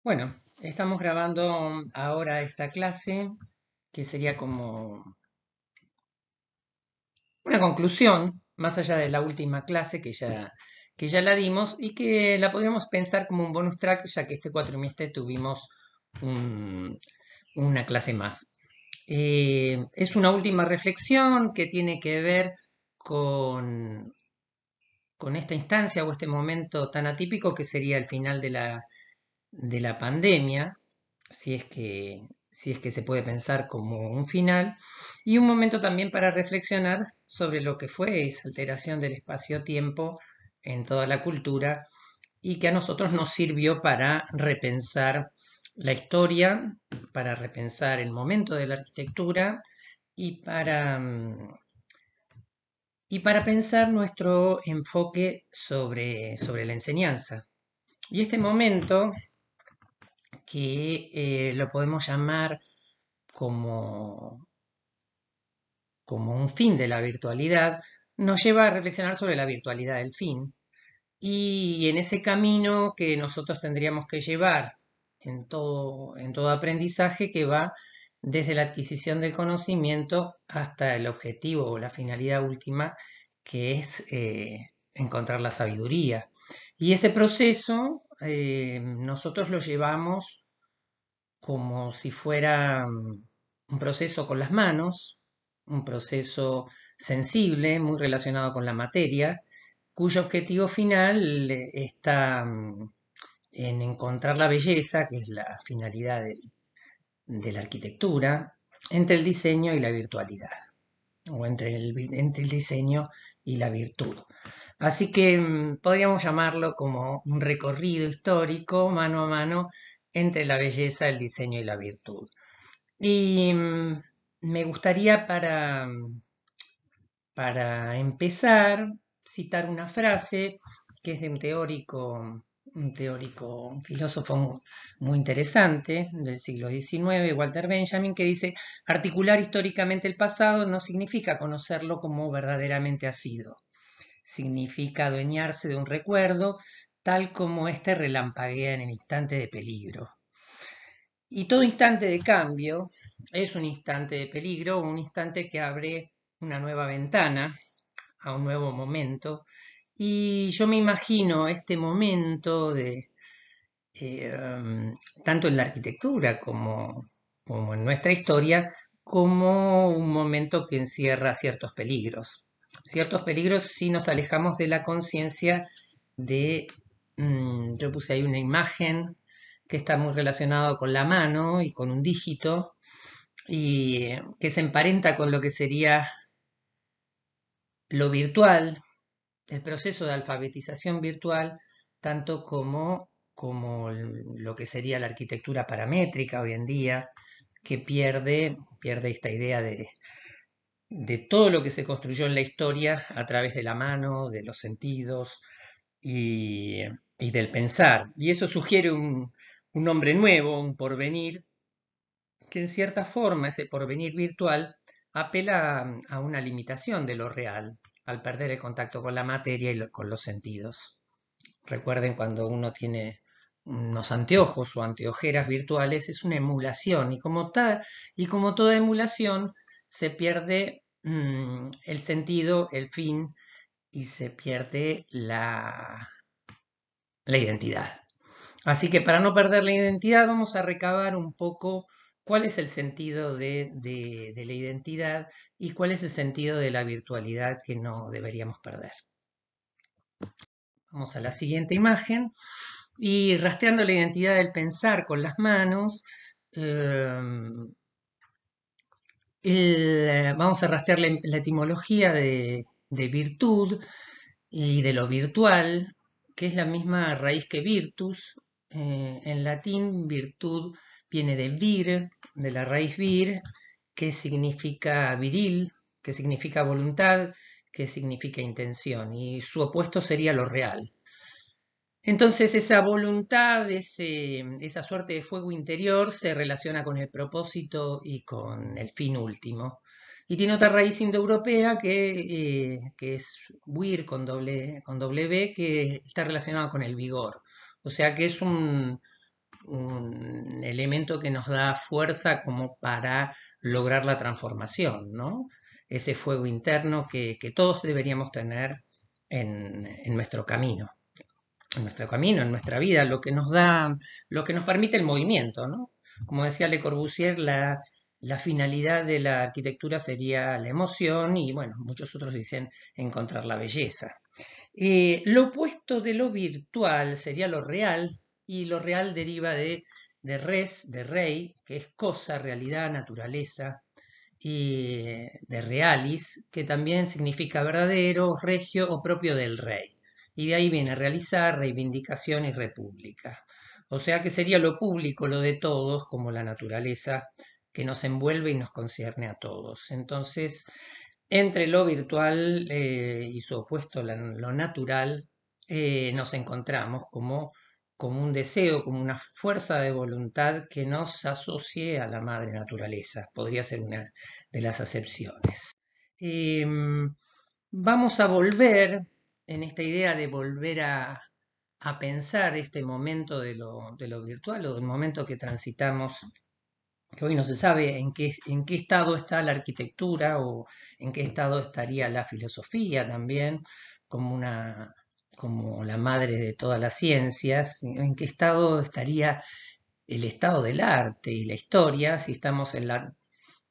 Bueno, estamos grabando ahora esta clase que sería como una conclusión, más allá de la última clase que ya la dimos y que la podríamos pensar como un bonus track, ya que este cuatrimestre tuvimos un- una clase más. Es una última reflexión que tiene que ver con, con esta instancia o este momento tan atípico que sería el final de la pandemia, si es que se puede pensar como un final, y un momento también para reflexionar sobre lo que fue esa alteración del espacio-tiempo en toda la cultura y que a nosotros nos sirvió para repensar la historia, para repensar el momento de la arquitectura y para pensar nuestro enfoque sobre la enseñanza. Y este momento que lo podemos llamar como, como un fin de la virtualidad, nos lleva a reflexionar sobre la virtualidad del fin. Y en ese camino que nosotros tendríamos que llevar en todo aprendizaje que va desde la adquisición del conocimiento hasta el objetivo o la finalidad última, que es encontrar la sabiduría. Y ese proceso nosotros lo llevamos como si fuera un proceso con las manos, un proceso sensible, muy relacionado con la materia, cuyo objetivo final está en encontrar la belleza, que es la finalidad de la arquitectura, entre el diseño y la virtualidad, o entre el diseño y la virtud. Así que podríamos llamarlo como un recorrido histórico mano a mano entre la belleza, el diseño y la virtud. Y me gustaría para empezar citar una frase que es de un filósofo muy interesante del siglo XIX, Walter Benjamin, que dice: articular históricamente el pasado no significa conocerlo como verdaderamente ha sido, significa adueñarse de un recuerdo tal como éste relampaguea en el instante de peligro. Y todo instante de cambio es un instante de peligro, un instante que abre una nueva ventana a un nuevo momento. Y yo me imagino este momento tanto en la arquitectura como en nuestra historia, como un momento que encierra ciertos peligros. Ciertos peligros si nos alejamos de la conciencia de, yo puse ahí una imagen que está muy relacionado con la mano y con un dígito, y que se emparenta con lo que sería lo virtual, el proceso de alfabetización virtual, tanto como lo que sería la arquitectura paramétrica hoy en día, que pierde esta idea de todo lo que se construyó en la historia a través de la mano, de los sentidos y, y del pensar. Y eso sugiere un hombre nuevo, un porvenir, que en cierta forma ese porvenir virtual apela a una limitación de lo real, al perder el contacto con la materia y con los sentidos. Recuerden, cuando uno tiene unos anteojos o anteojeras virtuales, es una emulación y como toda emulación se pierde el sentido, el fin, y se pierde la identidad. Así que para no perder la identidad vamos a recabar un poco cuál es el sentido de la identidad y cuál es el sentido de la virtualidad que no deberíamos perder. Vamos a la siguiente imagen y rastreando la identidad del pensar con las manos, vamos a rastrear la etimología de virtud y de lo virtual, que es la misma raíz que virtus. En latín, virtud viene de vir, de la raíz vir, que significa viril, que significa voluntad, que significa intención, y su opuesto sería lo real. Entonces esa voluntad, esa suerte de fuego interior se relaciona con el propósito y con el fin último. Y tiene otra raíz indoeuropea que es wir con doble B, que está relacionada con el vigor. O sea que es un elemento que nos da fuerza como para lograr la transformación, ¿no? Ese fuego interno que todos deberíamos tener en nuestro camino, en nuestra vida, lo que nos da, lo que nos permite el movimiento, ¿no? Como decía Le Corbusier, la finalidad de la arquitectura sería la emoción y, bueno, muchos otros dicen encontrar la belleza. Lo opuesto de lo virtual sería lo real, y lo real deriva de res, de rei, que es cosa, realidad, naturaleza, y de realis, que también significa verdadero, regio o propio del rey. Y de ahí viene realizar, reivindicación y república. O sea que sería lo público, lo de todos, como la naturaleza que nos envuelve y nos concierne a todos. Entonces, entre lo virtual y su opuesto, lo natural, nos encontramos como un deseo, como una fuerza de voluntad que nos asocie a la madre naturaleza. Podría ser una de las acepciones. Vamos a volver en esta idea de volver a pensar este momento de lo virtual o del momento que transitamos, que hoy no se sabe en qué estado está la arquitectura o en qué estado estaría la filosofía también, como como la madre de todas las ciencias, en qué estado estaría el estado del arte y la historia, si estamos en la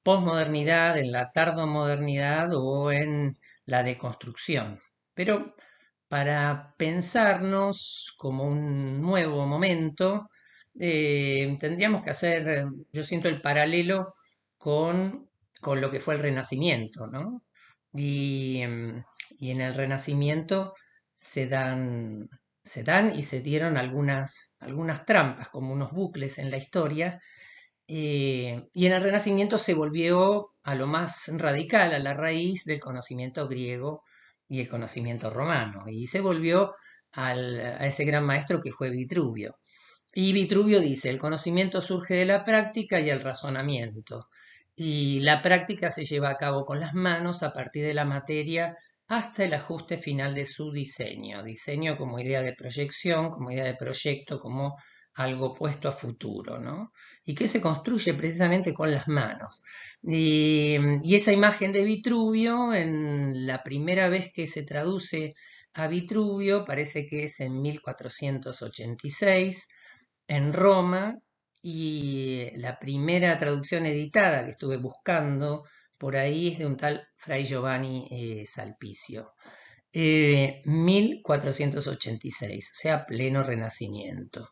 posmodernidad, en la tardomodernidad o en la deconstrucción. Pero para pensarnos como un nuevo momento, tendríamos que hacer, yo siento el paralelo con lo que fue el Renacimiento, ¿no? Y, y en el Renacimiento se dan, se dan y se dieron algunas trampas, como unos bucles en la historia, y en el Renacimiento se volvió a lo más radical, a la raíz del conocimiento griego y el conocimiento romano, y se volvió a ese gran maestro que fue Vitruvio. Y Vitruvio dice, el conocimiento surge de la práctica y el razonamiento, y la práctica se lleva a cabo con las manos a partir de la materia hasta el ajuste final de su diseño. Diseño como idea de proyección, como idea de proyecto, como algo puesto a futuro, ¿no? Y que se construye precisamente con las manos. Y esa imagen de Vitruvio, en la primera vez que se traduce a Vitruvio, parece que es en 1486, en Roma, y la primera traducción editada que estuve buscando por ahí es de un tal Fray Giovanni Salpicio. 1486, o sea, pleno Renacimiento.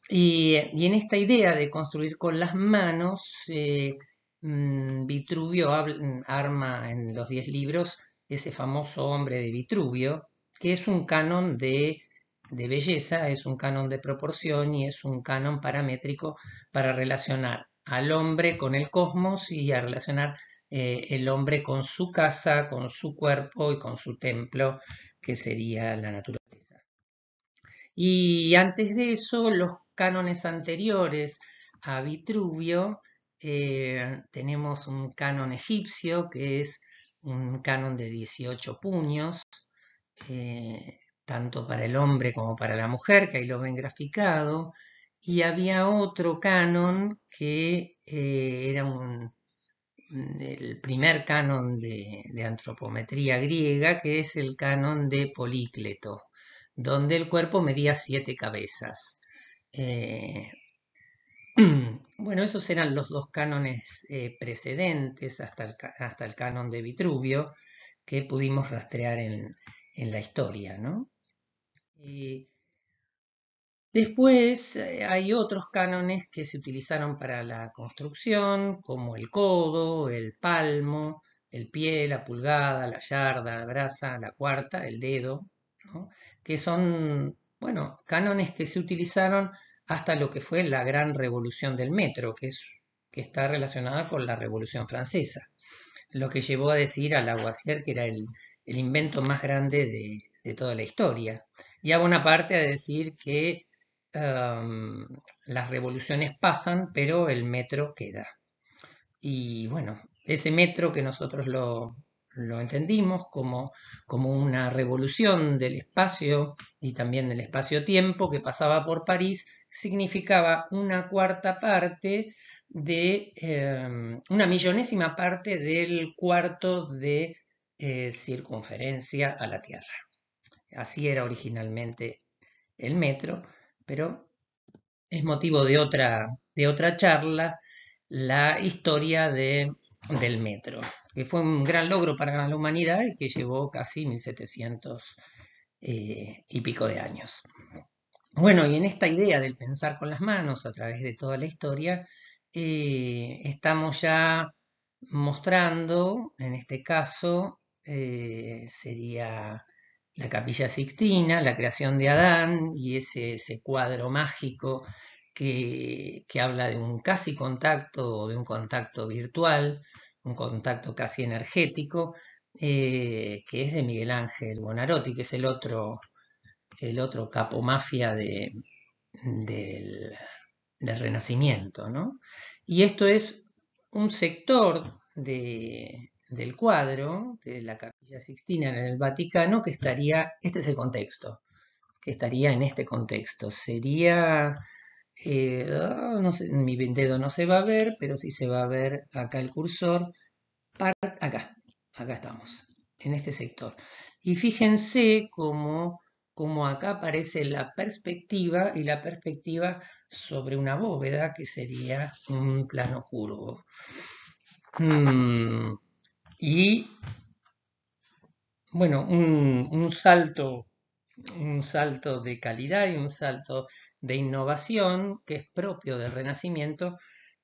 Y en esta idea de construir con las manos, Vitruvio arma en los 10 libros ese famoso hombre de Vitruvio, que es un canon de belleza, es un canon de proporción y es un canon paramétrico para relacionar al hombre con el cosmos y a relacionar el hombre con su casa, con su cuerpo y con su templo, que sería la naturaleza. Y antes de eso, los cánones anteriores a Vitruvio, tenemos un canon egipcio que es un canon de 18 puños, tanto para el hombre como para la mujer, que ahí lo ven graficado, y había otro canon que era el primer canon de antropometría griega, que es el canon de Polícleto, donde el cuerpo medía 7 cabezas. Eh, bueno, esos eran los dos cánones precedentes hasta el canon de Vitruvio que pudimos rastrear en la historia, ¿no? Después hay otros cánones que se utilizaron para la construcción, como el codo, el palmo, el pie, la pulgada, la yarda, la braza, la cuarta, el dedo, ¿no? Que son, bueno, cánones que se utilizaron hasta lo que fue la gran revolución del metro, que está relacionada con la Revolución Francesa, lo que llevó a decir a Lavoisier que era el invento más grande de toda la historia, y a Bonaparte a decir que las revoluciones pasan, pero el metro queda. Y bueno, ese metro que nosotros lo lo entendimos como una revolución del espacio y también del espacio-tiempo que pasaba por París, significaba una cuarta parte de una millonésima parte del cuarto de circunferencia a la Tierra. Así era originalmente el metro, pero es motivo de otra charla la historia del metro, que fue un gran logro para la humanidad y que llevó casi 1700 y pico de años. Bueno, y en esta idea del pensar con las manos a través de toda la historia, estamos ya mostrando, en este caso, sería la Capilla Sixtina, la creación de Adán y ese cuadro mágico que habla de un casi contacto o de un contacto virtual, un contacto casi energético, que es de Miguel Ángel Buonarroti, que es el otro capo mafia del, del Renacimiento, ¿no? Y esto es un sector del cuadro de la Capilla Sixtina en el Vaticano que estaría, este es el contexto, que estaría en este contexto. Sería, no sé, mi dedo no se va a ver, pero sí se va a ver acá el cursor, acá estamos, en este sector. Y fíjense cómo acá aparece la perspectiva y la perspectiva sobre una bóveda que sería un plano curvo. Y bueno, un salto de calidad y un salto de innovación que es propio del Renacimiento,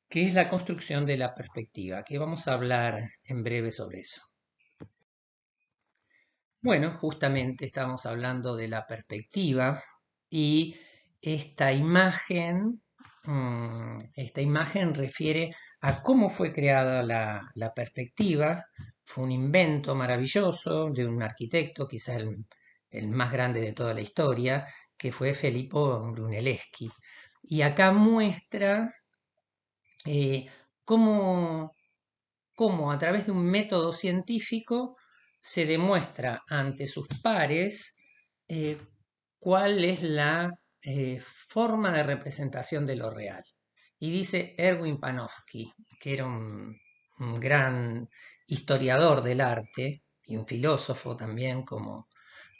que es la construcción de la perspectiva, que vamos a hablar en breve sobre eso. Bueno, justamente estamos hablando de la perspectiva y esta imagen, esta imagen refiere a cómo fue creada la perspectiva. Fue un invento maravilloso de un arquitecto, quizá el más grande de toda la historia, que fue Filippo Brunelleschi. Y acá muestra eh, cómo cómo a través de un método científico se demuestra ante sus pares eh, cuál es la forma de representación de lo real. Y dice Erwin Panofsky, que era un gran historiador del arte y un filósofo también como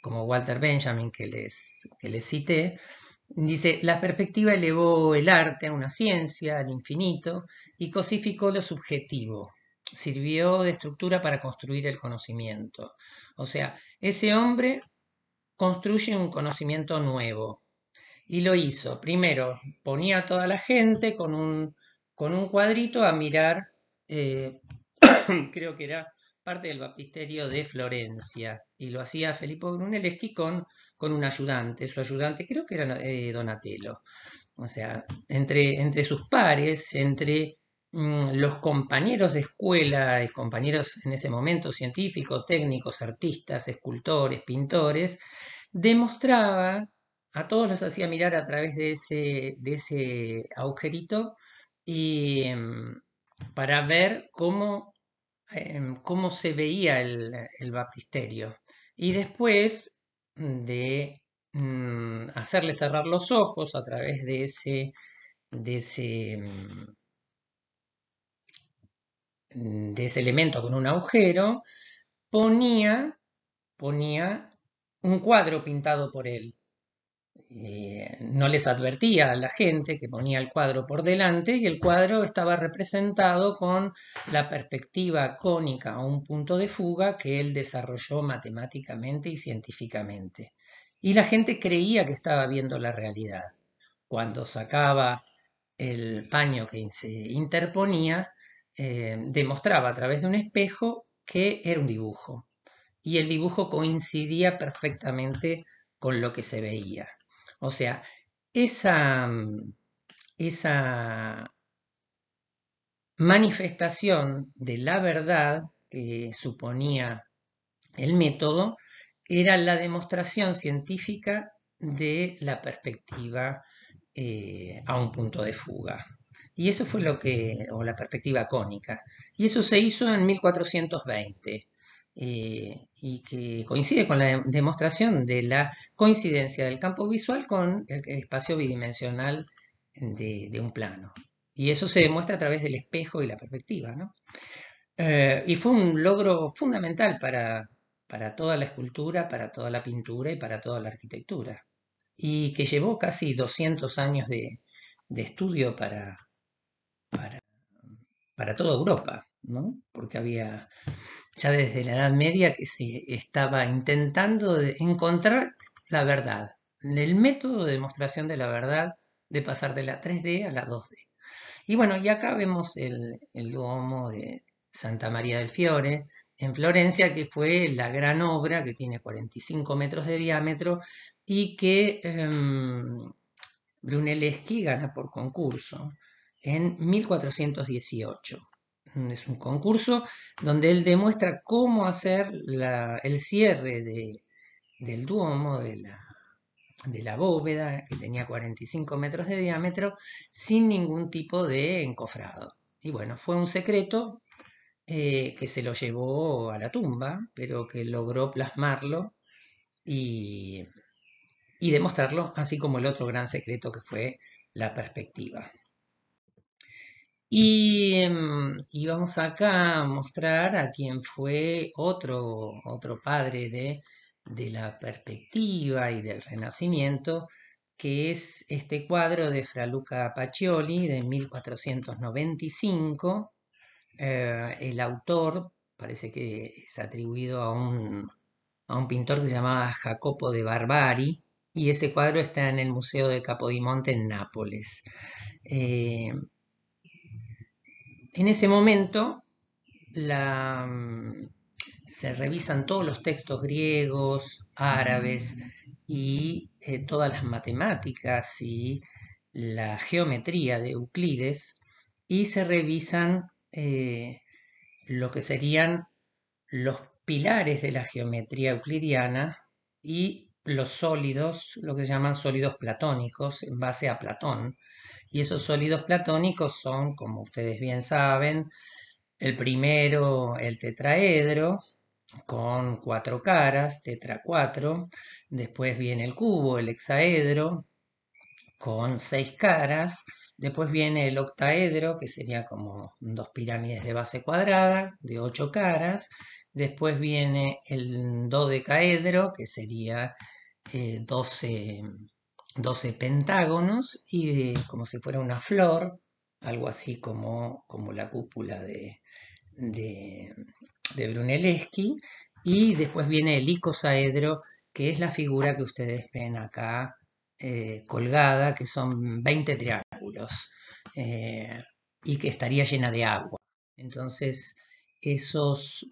Walter Benjamin que les cité, dice, la perspectiva elevó el arte a una ciencia, al infinito, y cosificó lo subjetivo. Sirvió de estructura para construir el conocimiento. O sea, ese hombre construye un conocimiento nuevo. Y lo hizo. Primero, ponía a toda la gente con un cuadrito a mirar, creo que era parte del baptisterio de Florencia. Y lo hacía Filippo Brunelleschi con un ayudante. Su ayudante creo que era Donatello. O sea, entre sus pares, entre los compañeros de escuela, compañeros en ese momento científicos, técnicos, artistas, escultores, pintores, demostraba, a todos los hacía mirar a través de ese agujerito y para ver cómo se veía el baptisterio. Y después de hacerle cerrar los ojos a través de ese, de ese elemento con un agujero, ponía un cuadro pintado por él. No les advertía a la gente que ponía el cuadro por delante y el cuadro estaba representado con la perspectiva cónica a un punto de fuga que él desarrolló matemáticamente y científicamente. Y la gente creía que estaba viendo la realidad. Cuando sacaba el paño que se interponía, demostraba a través de un espejo que era un dibujo. Y el dibujo coincidía perfectamente con lo que se veía. O sea, esa, esa manifestación de la verdad que suponía el método era la demostración científica de la perspectiva a un punto de fuga. Y eso fue o la perspectiva cónica. Y eso se hizo en 1420. y que coincide con la demostración de la coincidencia del campo visual con el espacio bidimensional de un plano. Y eso se demuestra a través del espejo y la perspectiva, ¿no? Y fue un logro fundamental para toda la escultura, para toda la pintura y para toda la arquitectura. Y que llevó casi 200 años de estudio para, para toda Europa, ¿no? Porque había ya desde la Edad Media que se estaba intentando encontrar la verdad, el método de demostración de la verdad de pasar de la 3D a la 2D. Y bueno, y acá vemos el Duomo de Santa María del Fiore en Florencia, que fue la gran obra que tiene 45 metros de diámetro y que Brunelleschi gana por concurso en 1418. Es un concurso donde él demuestra cómo hacer el cierre del Duomo, de la bóveda, que tenía 45 metros de diámetro, sin ningún tipo de encofrado. Y bueno, fue un secreto que se lo llevó a la tumba, pero que logró plasmarlo y, y demostrarlo, así como el otro gran secreto que fue la perspectiva. Y vamos acá a mostrar a quien fue otro padre de la perspectiva y del Renacimiento, que es este cuadro de Fra Luca Pacioli de 1495. El autor parece que es atribuido a un pintor que se llamaba Jacopo de Barbari, y ese cuadro está en el Museo de Capodimonte en Nápoles. Eh, en ese momento la, se revisan todos los textos griegos, árabes y todas las matemáticas y la geometría de Euclides, y se revisan lo que serían los pilares de la geometría euclidiana y los sólidos, lo que se llaman sólidos platónicos en base a Platón. Y esos sólidos platónicos son, como ustedes bien saben, el primero, el tetraedro, con 4 caras, tetra 4. Después viene el cubo, el hexaedro, con 6 caras. Después viene el octaedro, que sería como dos pirámides de base cuadrada, de 8 caras. Después viene el dodecaedro, que sería 12, 12 pentágonos, y como si fuera una flor, algo así como la cúpula de, de Brunelleschi. Y después viene el icosaedro, que es la figura que ustedes ven acá colgada, que son 20 triángulos eh, y que estaría llena de agua. Entonces,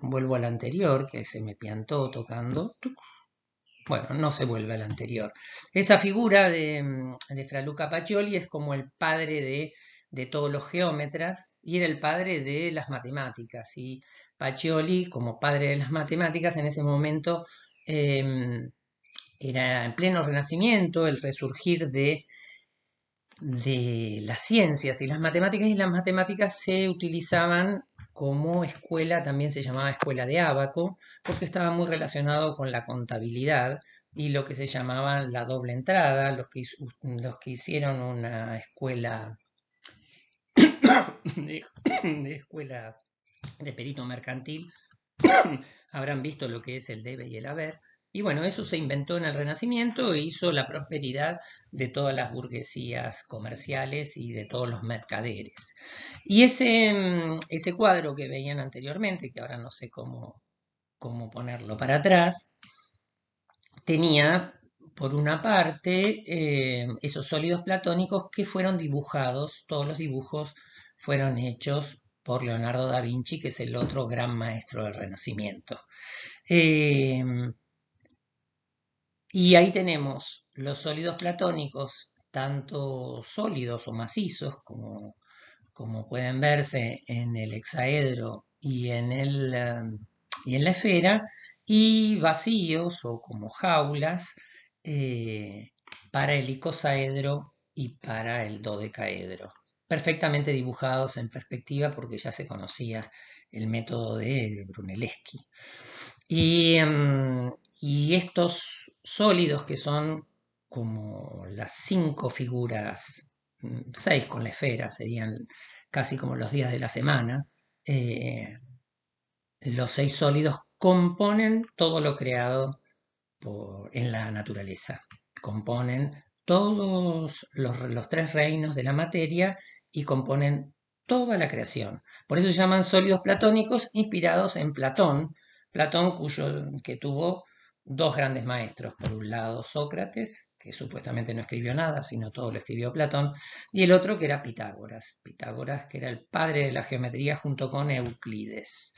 vuelvo al anterior, que se me piantó tocando. Bueno, no se vuelve al anterior. Esa figura de Fra Luca Pacioli es como el padre de todos los geómetras y era el padre de las matemáticas. Y Pacioli, como padre de las matemáticas, en ese momento era en pleno renacimiento, el resurgir de las ciencias y las matemáticas se utilizaban como escuela, también se llamaba escuela de ábaco, porque estaba muy relacionado con la contabilidad y lo que se llamaba la doble entrada. Los que hicieron una escuela de escuela de perito mercantil habrán visto lo que es el debe y el haber. Y bueno, eso se inventó en el Renacimiento e hizo la prosperidad de todas las burguesías comerciales y de todos los mercaderes. Y ese cuadro que veían anteriormente, que ahora no sé cómo ponerlo para atrás, tenía por una parte esos sólidos platónicos que fueron dibujados, todos los dibujos fueron hechos por Leonardo da Vinci, que es el otro gran maestro del Renacimiento. Eh, y ahí tenemos los sólidos platónicos, tanto sólidos o macizos, como pueden verse en el hexaedro y en la esfera, y vacíos o como jaulas eh, para el icosaedro y para el dodecaedro. Perfectamente dibujados en perspectiva porque ya se conocía el método de Brunelleschi. Y estos sólidos que son como las 5 figuras, 6 con la esfera, serían casi como los días de la semana, eh, los 6 sólidos componen todo lo creado en la naturaleza. Componen todos los 3 reinos de la materia y componen toda la creación. Por eso se llaman sólidos platónicos, inspirados en Platón. Platón, que tuvo 2 grandes maestros. Por un lado Sócrates, que supuestamente no escribió nada, sino todo lo escribió Platón, y el otro que era Pitágoras. Pitágoras, que era el padre de la geometría junto con Euclides.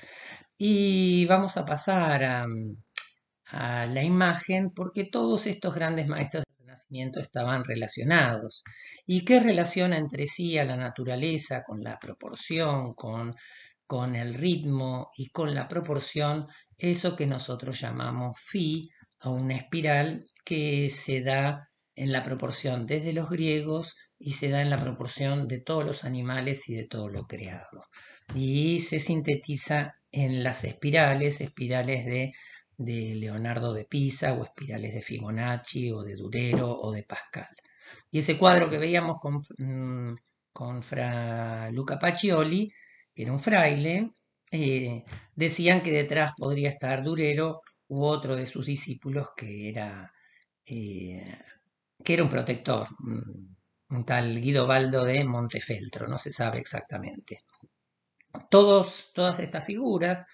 Y vamos a pasar a la imagen porque todos estos grandes maestros del Renacimiento estaban relacionados. ¿Y qué relaciona entre sí a la naturaleza con la proporción, con el ritmo y con la proporción? Eso que nosotros llamamos phi, o una espiral que se da en la proporción desde los griegos y se da en la proporción de todos los animales y de todo lo creado. Y se sintetiza en las espirales de Leonardo de Pisa o espirales de Fibonacci o de Durero o de Pascal. Y ese cuadro que veíamos con Fra Luca Pacioli, que era un fraile, decían que detrás podría estar Durero u otro de sus discípulos eh, que era un protector, un tal Guidobaldo de Montefeltro, no se sabe exactamente. Todas estas figuras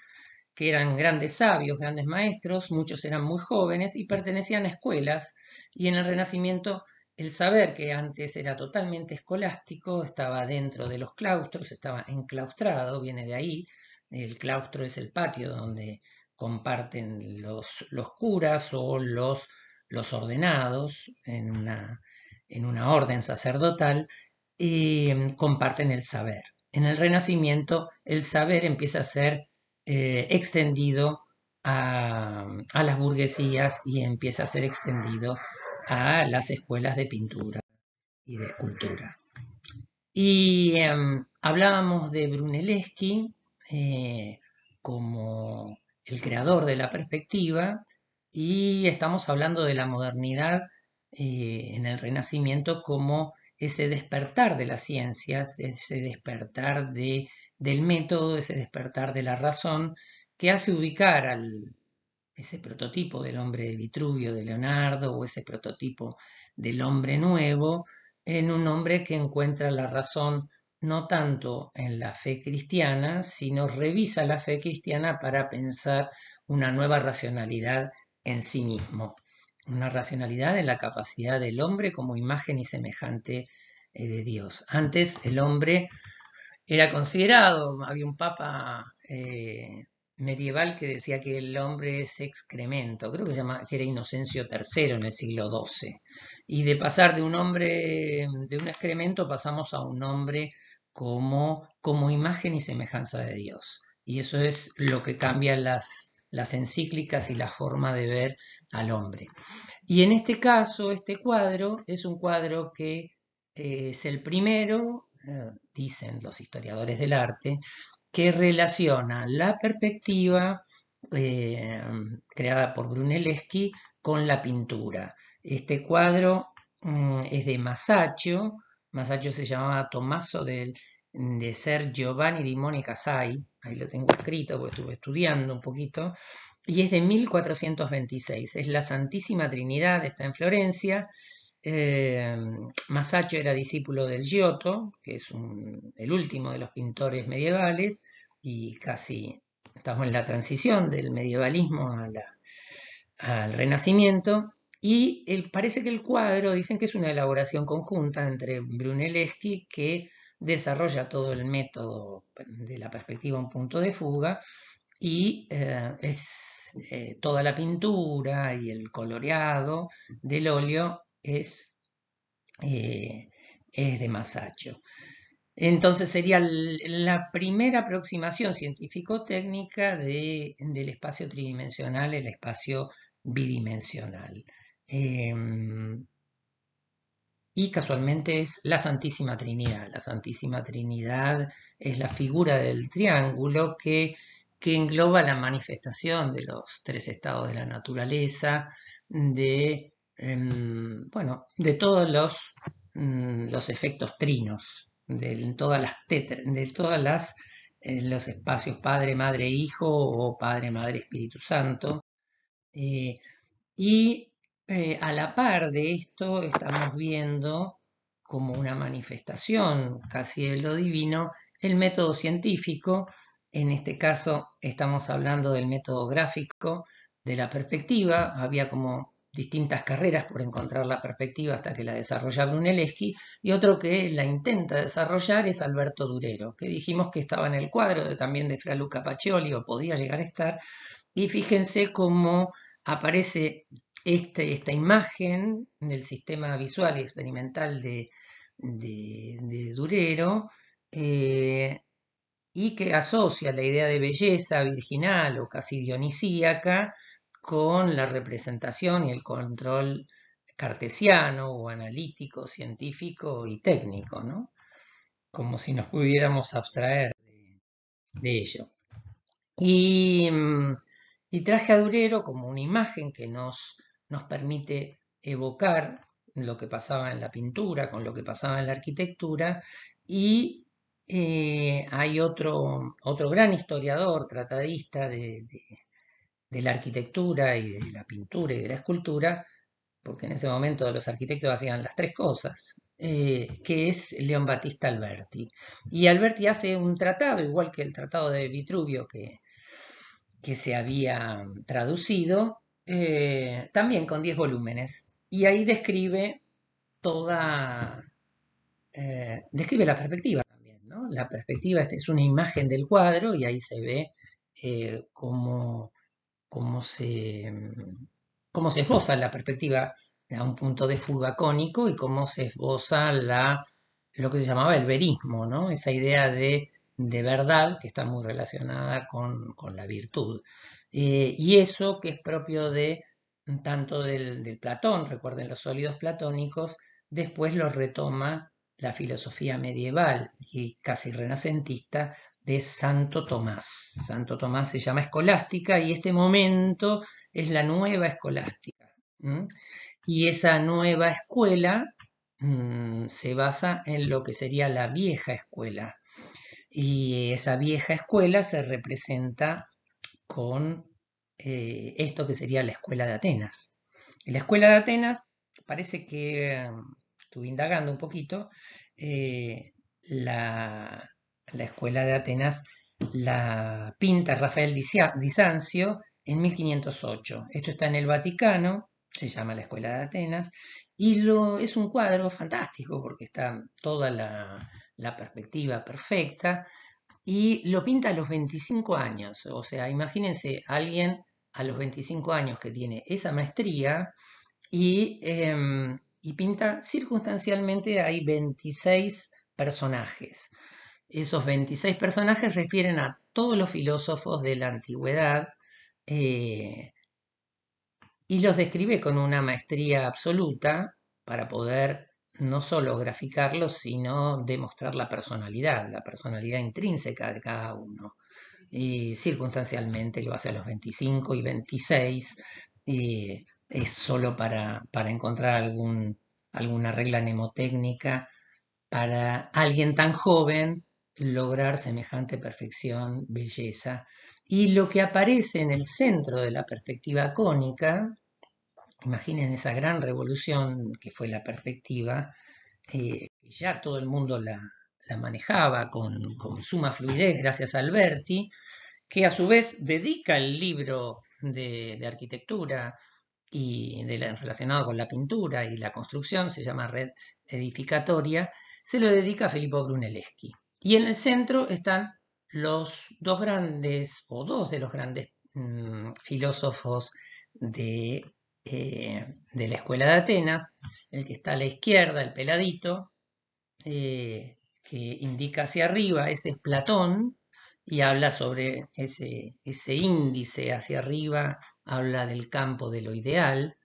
que eran grandes sabios, grandes maestros, muchos eran muy jóvenes y pertenecían a escuelas, y en el Renacimiento el saber, que antes era totalmente escolástico, estaba dentro de los claustros, estaba enclaustrado, viene de ahí. El claustro es el patio donde comparten los curas o los ordenados en una orden sacerdotal, y comparten el saber. En el Renacimiento el saber empieza a ser extendido a las burguesías y empieza a ser extendido a las escuelas de pintura y de escultura. Y hablábamos de Brunelleschi como el creador de la perspectiva, y estamos hablando de la modernidad en el Renacimiento como ese despertar de las ciencias, ese despertar del método, ese despertar de la razón, que hace ubicar ese prototipo del hombre de Vitruvio, de Leonardo, o ese prototipo del hombre nuevo, en un hombre que encuentra la razón no tanto en la fe cristiana, sino revisa la fe cristiana para pensar una nueva racionalidad en sí mismo, una racionalidad en la capacidad del hombre como imagen y semejante de Dios. Antes el hombre era considerado, había un papa medieval que decía que el hombre es excremento, creo que era Inocencio III en el siglo XII, y de pasar de un hombre, de un excremento, pasamos a un hombre como imagen y semejanza de Dios. Y eso es lo que cambia las encíclicas y la forma de ver al hombre. Y en este caso, este cuadro es un cuadro que es el primero, dicen los historiadores del arte, que relaciona la perspectiva eh, creada por Brunelleschi con la pintura. Este cuadro es de Masaccio. Masaccio se llamaba Tommaso de Ser Giovanni di Monica Sai, ahí lo tengo escrito porque estuve estudiando un poquito, y es de 1426. Es la Santísima Trinidad, está en Florencia. Masaccio era discípulo del Giotto, que es el último de los pintores medievales, y casi estamos en la transición del medievalismo al Renacimiento. Y parece que el cuadro, dicen que es una elaboración conjunta entre Brunelleschi, que desarrolla todo el método de la perspectiva un punto de fuga, y toda la pintura y el coloreado del óleo eh, es de Masaccio. Entonces sería la primera aproximación científico-técnica del espacio tridimensional, el espacio bidimensional. Y casualmente es la Santísima Trinidad. La Santísima Trinidad es la figura del triángulo que que engloba la manifestación de los tres estados de la naturaleza, bueno, de todos los efectos trinos, de todas las los espacios Padre, Madre, Hijo o Padre, Madre, Espíritu Santo. Y a la par de esto estamos viendo como una manifestación casi de lo divino el método científico. En este caso estamos hablando del método gráfico de la perspectiva. Había como distintas carreras por encontrar la perspectiva hasta que la desarrolla Brunelleschi, y otro que la intenta desarrollar es Alberto Durero, que dijimos que estaba en el cuadro también de Fra Luca Pacioli, o podía llegar a estar. Y fíjense cómo aparece esta imagen del sistema visual y experimental de Durero, y que asocia la idea de belleza virginal o casi dionisíaca con la representación y el control cartesiano o analítico, científico y técnico, ¿no? Como si nos pudiéramos abstraer de ello. Y traje a Durero como una imagen que nos permite evocar lo que pasaba en la pintura con lo que pasaba en la arquitectura. Y hay otro gran historiador, tratadista de la arquitectura y de la pintura y de la escultura, porque en ese momento los arquitectos hacían las tres cosas, que es Leon Battista Alberti. Y Alberti hace un tratado, igual que el tratado de Vitruvio que se había traducido, también con 10 volúmenes. Y ahí describe describe la perspectiva también, ¿no? La perspectiva es una imagen del cuadro, y ahí se ve cómo, cómo se, cómo se esboza la perspectiva a un punto de fuga cónico, y cómo se esboza lo que se llamaba el verismo, ¿no? Esa idea de verdad que está muy relacionada con la virtud. Y eso que es propio tanto del Platón, recuerden los sólidos platónicos, después lo retoma la filosofía medieval y casi renacentista de Santo Tomás. Santo Tomás se llama escolástica, y este momento es la nueva escolástica. Y esa nueva escuela se basa en lo que sería la vieja escuela. Y esa vieja escuela se representa con esto que sería la escuela de Atenas. En la escuela de Atenas parece que, estuve indagando un poquito, la escuela de Atenas la pinta Rafael di Sanzio en 1508. Esto está en el Vaticano, se llama la escuela de Atenas, y es un cuadro fantástico porque está toda la perspectiva perfecta, y lo pinta a los 25 años. O sea, imagínense alguien a los 25 años que tiene esa maestría y pinta circunstancialmente. Hay 26 personajes. Esos 26 personajes refieren a todos los filósofos de la antigüedad, y los describe con una maestría absoluta para poder no solo graficarlos, sino demostrar la personalidad intrínseca de cada uno. Y circunstancialmente lo hace a los 25 y 26, y es solo para encontrar alguna regla mnemotécnica para alguien tan joven lograr semejante perfección, belleza. Y lo que aparece en el centro de la perspectiva cónica, imaginen esa gran revolución que fue la perspectiva, ya todo el mundo la manejaba con suma fluidez gracias a Alberti, que a su vez dedica el libro de arquitectura relacionado con la pintura y la construcción, se llama Red Edificatoria, se lo dedica a Filippo Brunelleschi. Y en el centro están dos de los grandes filósofos de la escuela de Atenas. El que está a la izquierda, el peladito, que indica hacia arriba, ese es Platón, y habla sobre ese índice hacia arriba, habla del campo de lo ideal,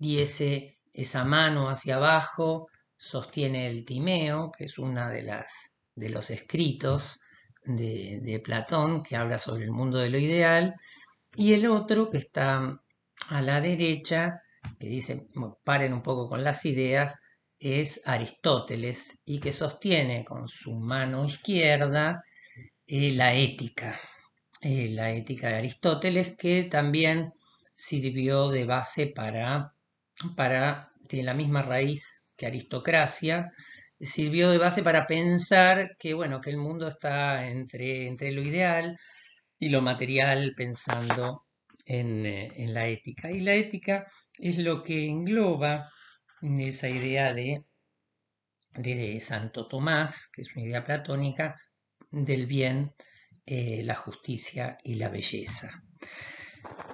y esa mano hacia abajo sostiene el Timeo, que es una de los escritos de Platón, que habla sobre el mundo de lo ideal, y el otro que está a la derecha, que dice, paren un poco con las ideas, es Aristóteles, y que sostiene con su mano izquierda la ética de Aristóteles, que también sirvió de base tiene la misma raíz que aristocracia, sirvió de base para pensar que, bueno, que el mundo está entre lo ideal y lo material, pensando en la ética. Y la ética es lo que engloba esa idea de Santo Tomás, que es una idea platónica, del bien, la justicia y la belleza.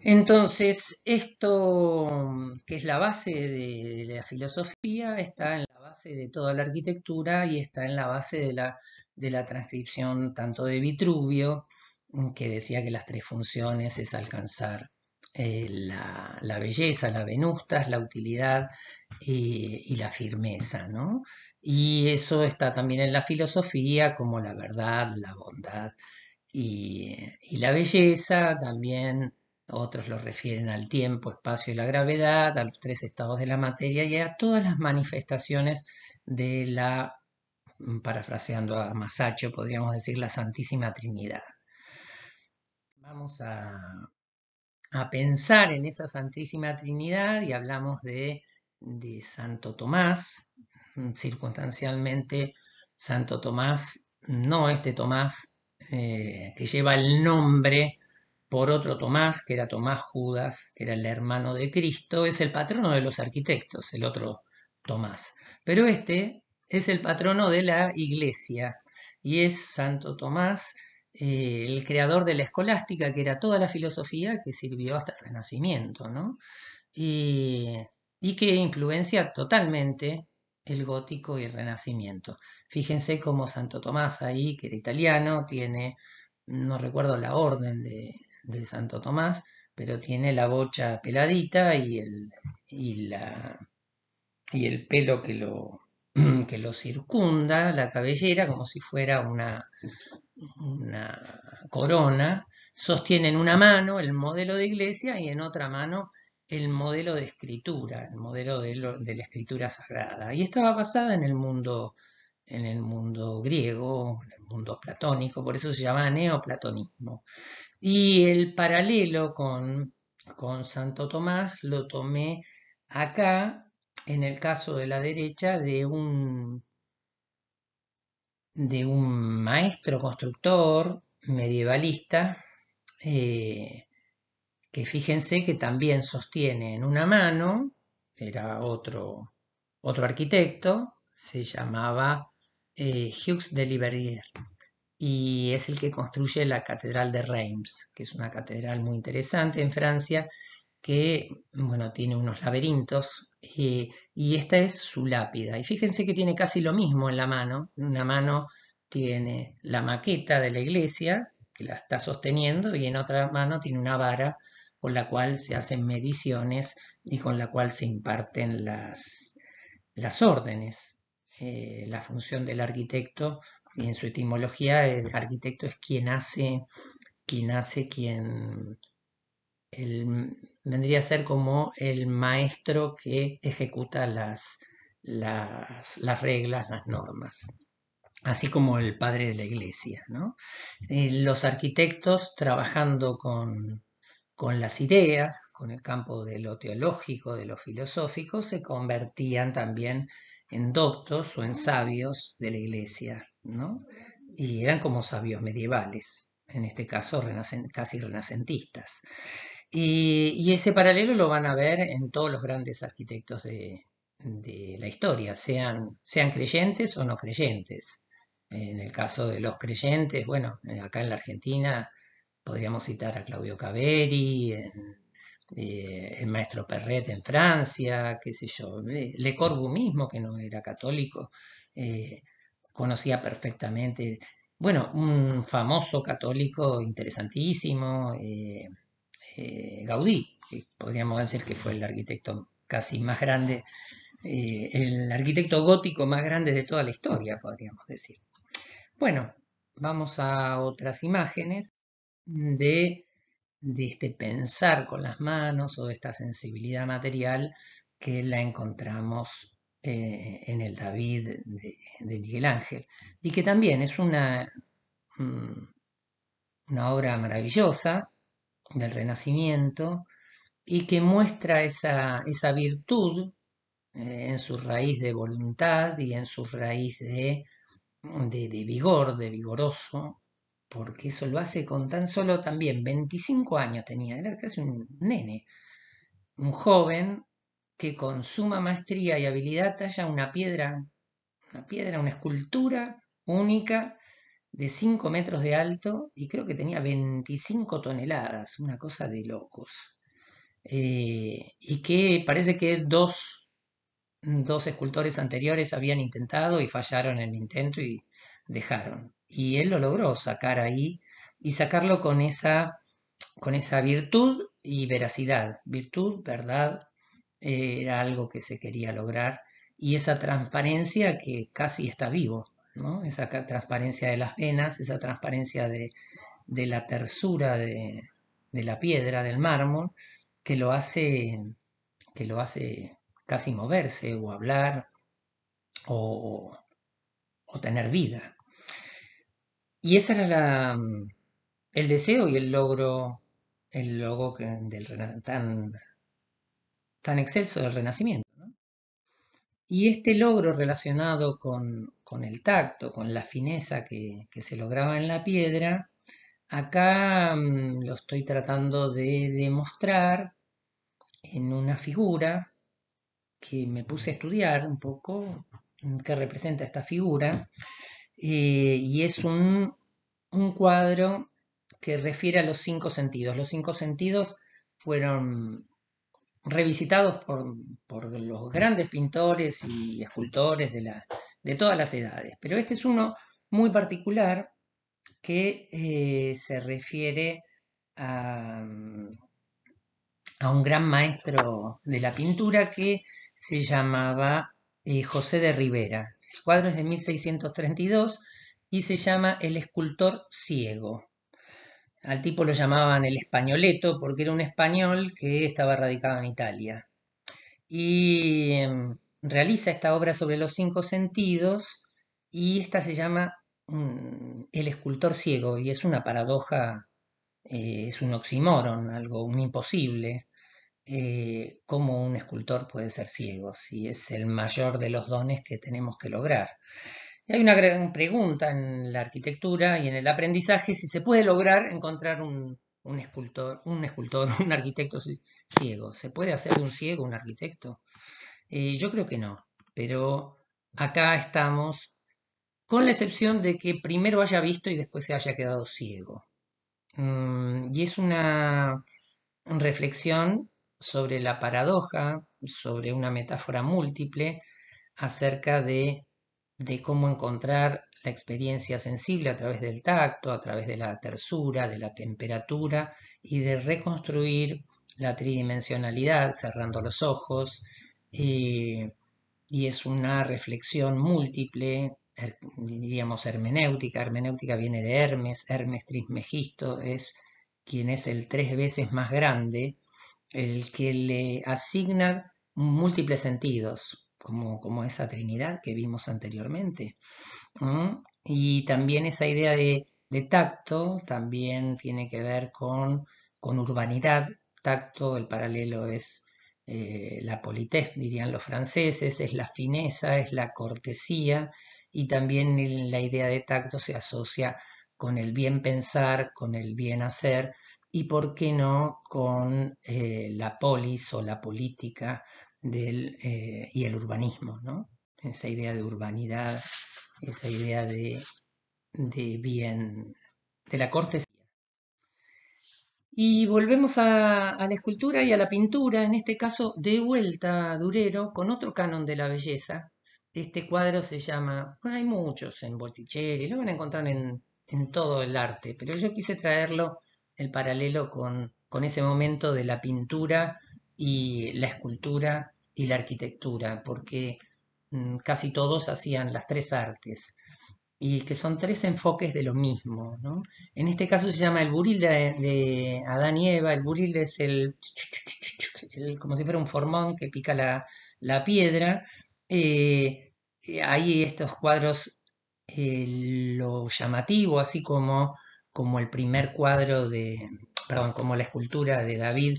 Entonces, esto, que es la base de la filosofía, está en la base de toda la arquitectura y está en la base de la transcripción tanto de Vitruvio, que decía que las tres funciones es alcanzar la belleza, la venustas, la utilidad y la firmeza, ¿no? Y eso está también en la filosofía, como la verdad, la bondad y la belleza. También otros lo refieren al tiempo, espacio y la gravedad, a los tres estados de la materia y a todas las manifestaciones de la, parafraseando a Masaccio, podríamos decir la Santísima Trinidad. Vamos a pensar en esa Santísima Trinidad y hablamos de Santo Tomás. Circunstancialmente, Santo Tomás, no este Tomás que lleva el nombre por otro Tomás, que era Tomás Judas, que era el hermano de Cristo, es el patrono de los arquitectos, el otro Tomás. Pero este es el patrono de la Iglesia y es Santo Tomás, el creador de la escolástica, que era toda la filosofía que sirvió hasta el Renacimiento, ¿no? Y, y que influencia totalmente el gótico y el Renacimiento. Fíjense cómo Santo Tomás ahí, que era italiano, tiene, no recuerdo la orden de Santo Tomás, pero tiene la bocha peladita y el pelo que lo circunda, la cabellera, como si fuera una corona. Sostiene en una mano el modelo de iglesia y en otra mano el modelo de escritura, el modelo de la escritura sagrada. Y estaba basada en el mundo griego, en el mundo platónico, por eso se llama neoplatonismo. Y el paralelo con Santo Tomás lo tomé acá, en el caso de la derecha, de un maestro constructor medievalista, que fíjense que también sostiene en una mano, era otro arquitecto, se llamaba Hughes de Liverrier, y es el que construye la Catedral de Reims, que es una catedral muy interesante en Francia, que, bueno, tiene unos laberintos, y esta es su lápida. Y fíjense que tiene casi lo mismo en la mano. En una mano tiene la maqueta de la iglesia, que la está sosteniendo, y en otra mano tiene una vara con la cual se hacen mediciones y con la cual se imparten las órdenes. La función del arquitecto, y en su etimología, el arquitecto es vendría a ser como el maestro que ejecuta las reglas, las normas, así como el padre de la iglesia, ¿no? Los arquitectos trabajando con las ideas, con el campo de lo teológico, de lo filosófico, se convertían también en doctos o en sabios de la iglesia, ¿no? Y eran como sabios medievales, en este caso casi renacentistas. Y ese paralelo lo van a ver en todos los grandes arquitectos de la historia, sean creyentes o no creyentes. En el caso de los creyentes, bueno, acá en la Argentina podríamos citar a Claudio Caveri, el maestro Perret en Francia, qué sé yo, Le Corbusier mismo, que no era católico, conocía perfectamente, bueno, un famoso católico interesantísimo, Gaudí, que podríamos decir que fue el arquitecto casi más grande, el arquitecto gótico más grande de toda la historia, podríamos decir. Bueno, vamos a otras imágenes de este pensar con las manos o de esta sensibilidad material que la encontramos en el David de Miguel Ángel y que también es mm, una obra maravillosa del Renacimiento y que muestra esa virtud en su raíz de voluntad y en su raíz de vigor, de vigoroso, porque eso lo hace con tan solo también 25 años tenía, era casi un nene, un joven que con suma maestría y habilidad talla una escultura única de 5 metros de alto y creo que tenía 25 toneladas, una cosa de locos. Y que parece que dos escultores anteriores habían intentado y fallaron en el intento y dejaron. Y él lo logró sacar ahí y sacarlo con esa virtud y veracidad. Virtud, verdad, era algo que se quería lograr y esa transparencia que casi está vivo, ¿no? Esa transparencia de las venas, esa transparencia de la tersura de la piedra, del mármol, que lo hace, que lo hace casi moverse o hablar o, o tener vida. Y ese era el deseo y el logro tan excelso del Renacimiento, ¿no? Y este logro relacionado con el tacto, con la fineza que se lograba en la piedra, acá lo estoy tratando de demostrar en una figura que me puse a estudiar un poco, que representa esta figura, y es un cuadro que refiere a los 5 sentidos. Los 5 sentidos fueron revisitados por los grandes pintores y escultores de todas las edades, pero este es uno muy particular que se refiere a, a un gran maestro de la pintura que se llamaba José de Rivera. El cuadro es de 1632 y se llama El escultor ciego. Al tipo lo llamaban el españoleto porque era un español que estaba radicado en Italia. Y realiza esta obra sobre los 5 sentidos y esta se llama El escultor ciego y es una paradoja, es un oxímoron, algo, un imposible. ¿Cómo un escultor puede ser ciego si es el mayor de los dones que tenemos que lograr? Y hay una gran pregunta en la arquitectura y en el aprendizaje si se puede lograr encontrar un escultor, un arquitecto ciego. ¿Se puede hacer de un ciego un arquitecto? Yo creo que no, pero acá estamos con la excepción de que primero haya visto y después se haya quedado ciego. Y es una reflexión sobre la paradoja, sobre una metáfora múltiple acerca de cómo encontrar la experiencia sensible a través del tacto, a través de la tersura, de la temperatura y de reconstruir la tridimensionalidad cerrando los ojos. Y es una reflexión múltiple, diríamos hermenéutica. Hermenéutica viene de Hermes Trismegisto es quien es el 3 veces más grande, el que le asigna múltiples sentidos, como esa Trinidad que vimos anteriormente. Y también esa idea de tacto también tiene que ver con urbanidad. Tacto, el paralelo es la politesse, dirían los franceses, es la fineza, es la cortesía, y también la idea de tacto se asocia con el bien pensar, con el bien hacer, y por qué no con la polis o la política y el urbanismo, ¿no? Esa idea de urbanidad, esa idea de bien, de la cortesía. Y volvemos a la escultura y a la pintura, en este caso de vuelta a Durero, con otro canon de la belleza. Este cuadro se llama, bueno, hay muchos en Botticelli, lo van a encontrar en todo el arte, pero yo quise traerlo el paralelo con ese momento de la pintura y la escultura y la arquitectura, porque casi todos hacían las tres artes. y que son tres enfoques de lo mismo, ¿no? En este caso se llama el buril de Adán y Eva. El buril es como si fuera un formón que pica la piedra. Ahí estos cuadros, lo llamativo, así como el primer cuadro perdón, como la escultura de David,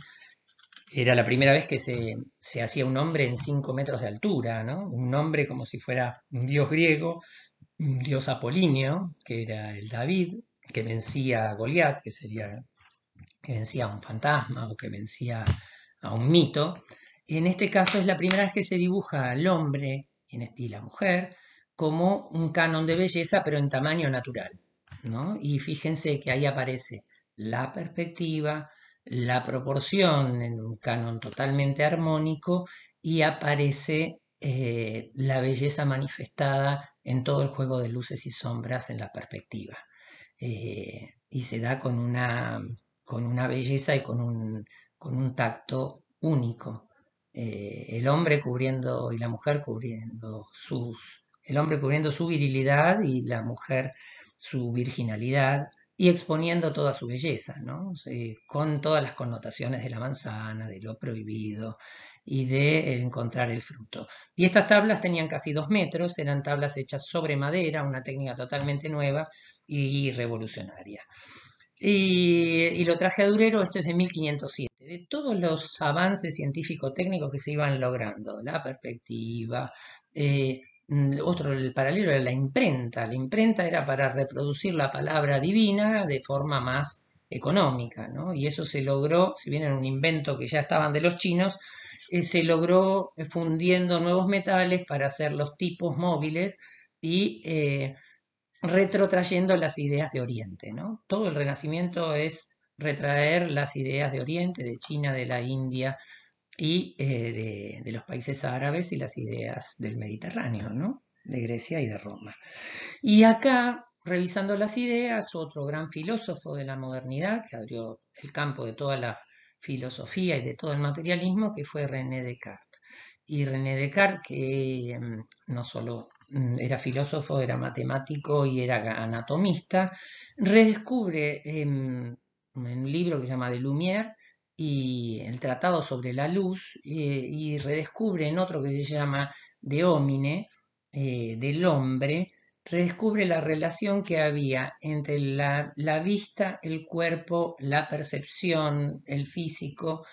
era la primera vez que se hacía un hombre en 5 metros de altura, ¿no? Un hombre como si fuera un dios griego, un dios apolíneo, que era el David, que vencía a Goliat, que vencía a un fantasma o que vencía a un mito. Y en este caso es la primera vez que se dibuja al hombre y la mujer como un canon de belleza, pero en tamaño natural, ¿no? Y fíjense que ahí aparece la perspectiva, la proporción en un canon totalmente armónico y aparece la belleza manifestada en todo el juego de luces y sombras en la perspectiva. Y se da con una belleza y con un tacto único. El hombre cubriendo y la mujer cubriendo el hombre cubriendo su virilidad y la mujer su virginalidad y exponiendo toda su belleza, ¿no? Con todas las connotaciones de la manzana, de lo prohibido y de encontrar el fruto. Y estas tablas tenían casi 2 metros, eran tablas hechas sobre madera, una técnica totalmente nueva y revolucionaria. Y lo traje a Durero, esto es de 1507. De todos los avances científico-técnicos que se iban logrando, la perspectiva, otro, el paralelo era la imprenta. La imprenta era para reproducir la palabra divina de forma más económica, ¿no? Y eso se logró, si bien era un invento que ya estaban de los chinos, se logró fundiendo nuevos metales para hacer los tipos móviles y retrotrayendo las ideas de Oriente, ¿no? Todo el Renacimiento es retraer las ideas de Oriente, de China, de la India y de los países árabes y las ideas del Mediterráneo, ¿no? De Grecia y de Roma. Y acá, revisando las ideas, otro gran filósofo de la modernidad que abrió el campo de toda la filosofía y de todo el materialismo, que fue René Descartes. Y René Descartes, que no solo era filósofo, era matemático y era anatomista, redescubre en un libro que se llama De Lumière y el Tratado sobre la Luz, y redescubre en otro que se llama De Homine, del hombre, redescubre la relación que había entre la vista, el cuerpo, la percepción, el físico,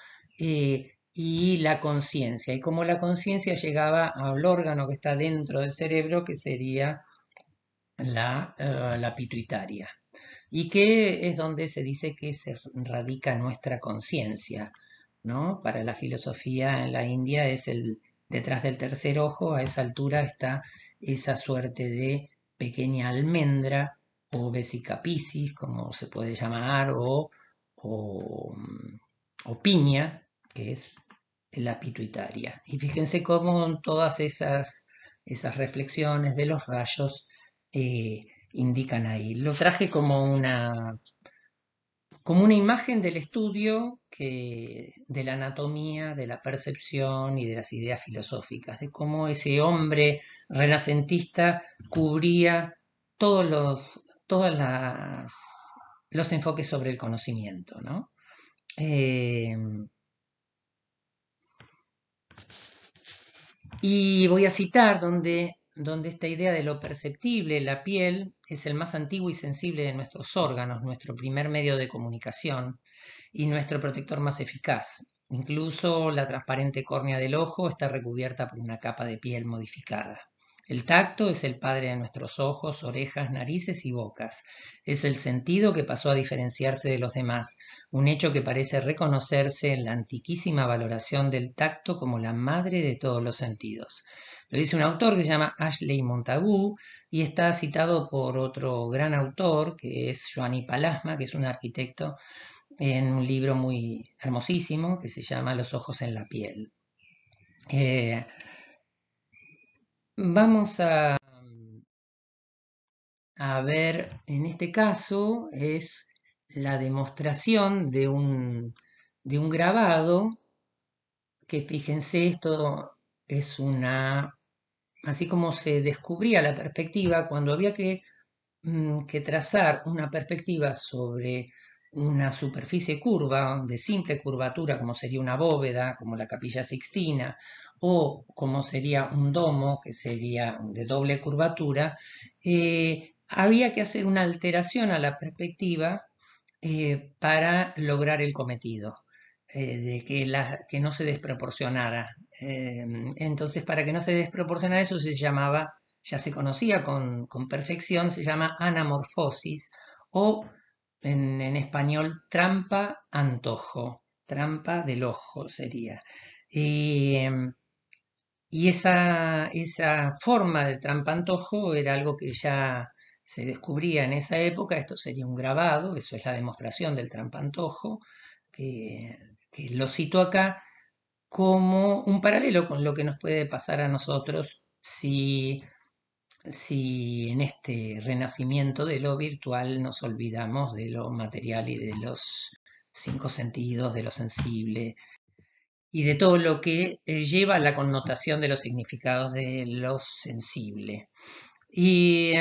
y la conciencia, y cómo la conciencia llegaba al órgano que está dentro del cerebro, que sería la pituitaria, y que es donde se dice que se radica nuestra conciencia, ¿no? Para la filosofía en la India es detrás del tercer ojo, a esa altura está esa suerte de pequeña almendra o vesica piscis, como se puede llamar, o, o piña, que es la pituitaria. Y fíjense cómo todas esas reflexiones de los rayos indican ahí. Lo traje como una imagen del estudio de la anatomía, de la percepción y de las ideas filosóficas, de cómo ese hombre renacentista cubría todos los enfoques sobre el conocimiento, ¿no? Eh, Y voy a citar donde esta idea de lo perceptible, la piel, es el más antiguo y sensible de nuestros órganos, nuestro primer medio de comunicación y nuestro protector más eficaz. Incluso la transparente córnea del ojo está recubierta por una capa de piel modificada. El tacto es el padre de nuestros ojos, orejas, narices y bocas. Es el sentido que pasó a diferenciarse de los demás, un hecho que parece reconocerse en la antiquísima valoración del tacto como la madre de todos los sentidos. Lo dice un autor que se llama Ashley Montagu y está citado por otro gran autor que es Joanny Palasma, que es un arquitecto, en un libro muy hermosísimo que se llama Los ojos en la piel. Vamos a ver, en este caso es la demostración de un grabado, que fíjense, esto es así como se descubría la perspectiva cuando había que que trazar una perspectiva sobre una superficie curva, de simple curvatura, como sería una bóveda, como la Capilla Sixtina, o como sería un domo, que sería de doble curvatura, había que hacer una alteración a la perspectiva para lograr el cometido, de que no se desproporcionara. Entonces, para que no se desproporcionara, eso se llamaba, ya se conocía con perfección, se llama anamorfosis o en español trampa-antojo, trampa del ojo sería. Y, y esa forma del trampantojo era algo que ya se descubría en esa época. Esto sería un grabado, eso es la demostración del trampantojo, que, que lo cito acá como un paralelo con lo que nos puede pasar a nosotros si en este renacimiento de lo virtual nos olvidamos de lo material y de los cinco sentidos, de lo sensible, y de todo lo que lleva a la connotación de los significados de lo sensible. Y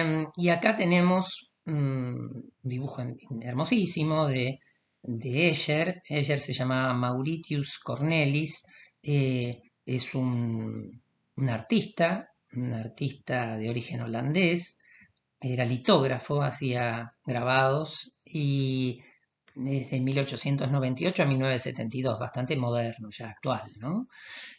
acá tenemos un dibujo hermosísimo de Escher. Escher se llama Mauritius Cornelis, es un artista de origen holandés, era litógrafo, hacía grabados y desde 1898 a 1972, bastante moderno, ya actual, ¿no?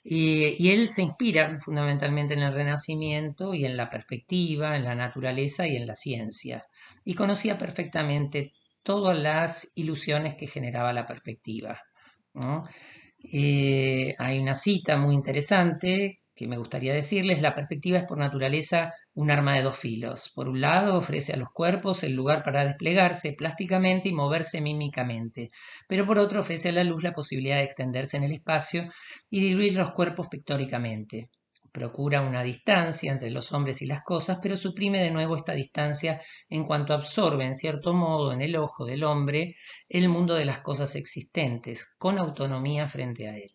Y él se inspira fundamentalmente en el Renacimiento y en la perspectiva, en la naturaleza y en la ciencia. Y conocía perfectamente todas las ilusiones que generaba la perspectiva, ¿no? Hay una cita muy interesante que me gustaría decirles: la perspectiva es por naturaleza un arma de dos filos. Por un lado, ofrece a los cuerpos el lugar para desplegarse plásticamente y moverse mímicamente, pero por otro ofrece a la luz la posibilidad de extenderse en el espacio y diluir los cuerpos pictóricamente. Procura una distancia entre los hombres y las cosas, pero suprime de nuevo esta distancia en cuanto absorbe, en cierto modo, en el ojo del hombre, el mundo de las cosas existentes, con autonomía frente a él.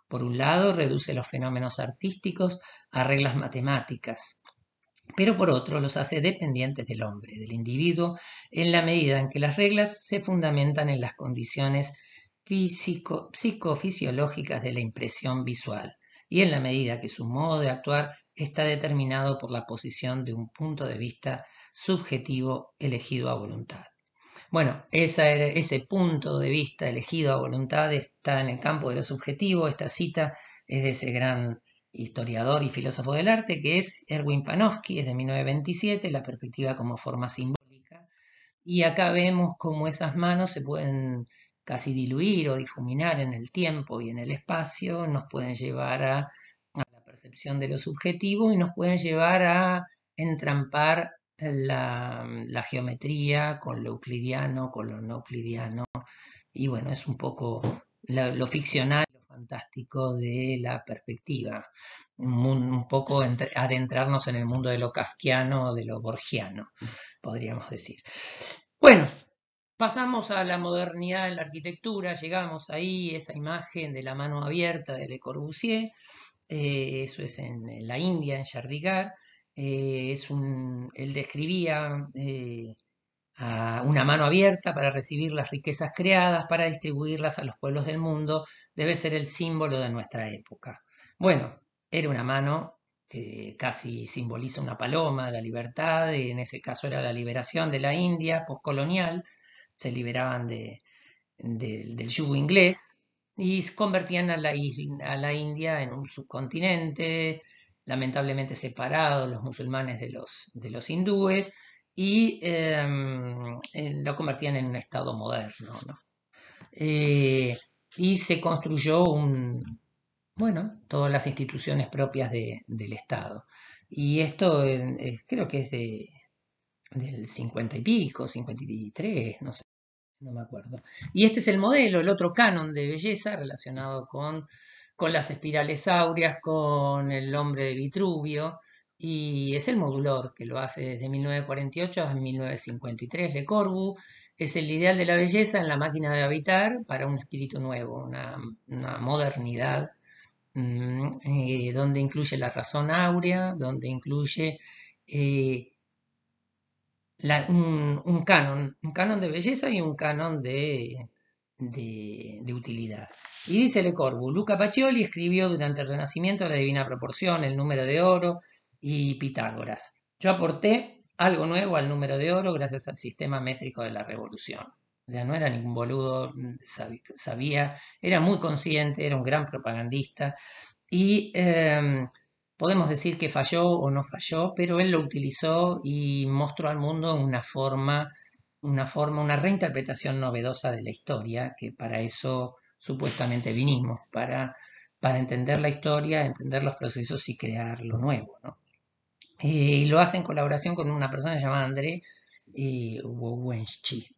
Por un lado, reduce los fenómenos artísticos a reglas matemáticas, pero por otro los hace dependientes del hombre, del individuo, en la medida en que las reglas se fundamentan en las condiciones psicofisiológicas de la impresión visual, y en la medida que su modo de actuar está determinado por la posición de un punto de vista subjetivo elegido a voluntad. Bueno, ese punto de vista elegido a voluntad está en el campo de lo subjetivo. Esta cita es de ese gran historiador y filósofo del arte que es Erwin Panofsky, es de 1927, la perspectiva como forma simbólica. Y acá vemos cómo esas manos se pueden casi diluir o difuminar en el tiempo y en el espacio, nos pueden llevar a la percepción de lo subjetivo y nos pueden llevar a entrampar la geometría con lo euclidiano, con lo no euclidiano. Y bueno, es un poco lo ficcional, lo fantástico de la perspectiva. Un poco adentrarnos en el mundo de lo kafkiano o de lo borgiano, podríamos decir. Bueno, pasamos a la modernidad en la arquitectura, llegamos ahí, esa imagen de la mano abierta de Le Corbusier. Eso es en la India, en Chandigarh. Él describía a una mano abierta para recibir las riquezas creadas, para distribuirlas a los pueblos del mundo. Debe ser el símbolo de nuestra época. Bueno, era una mano que casi simboliza una paloma, la libertad, y en ese caso era la liberación de la India postcolonial. Se liberaban del yugo inglés y convertían a la India en un subcontinente, lamentablemente separado los musulmanes de los hindúes, y lo convertían en un estado moderno, ¿no? Y se construyó bueno, todas las instituciones propias del Estado. Y esto creo que es del 50 y pico, 53, no sé, no me acuerdo. Y este es el modelo, el otro canon de belleza relacionado con las espirales áureas, con el hombre de Vitruvio, y es el modulor que lo hace desde 1948 a 1953. Le Corbu es el ideal de la belleza en la máquina de habitar para un espíritu nuevo, una modernidad, donde incluye la razón áurea, donde incluye un canon de belleza y un canon de utilidad. Y dice Le Corbusier, Luca Pacioli escribió durante el Renacimiento la Divina Proporción, el número de oro y Pitágoras. Yo aporté algo nuevo al número de oro gracias al sistema métrico de la Revolución. O sea, no era ningún boludo, sabía, era muy consciente, era un gran propagandista y podemos decir que falló o no falló, pero él lo utilizó y mostró al mundo una reinterpretación novedosa de la historia, que para eso supuestamente vinimos, para entender la historia, entender los procesos y crear lo nuevo, ¿no? Y lo hace en colaboración con una persona llamada André Wowenski.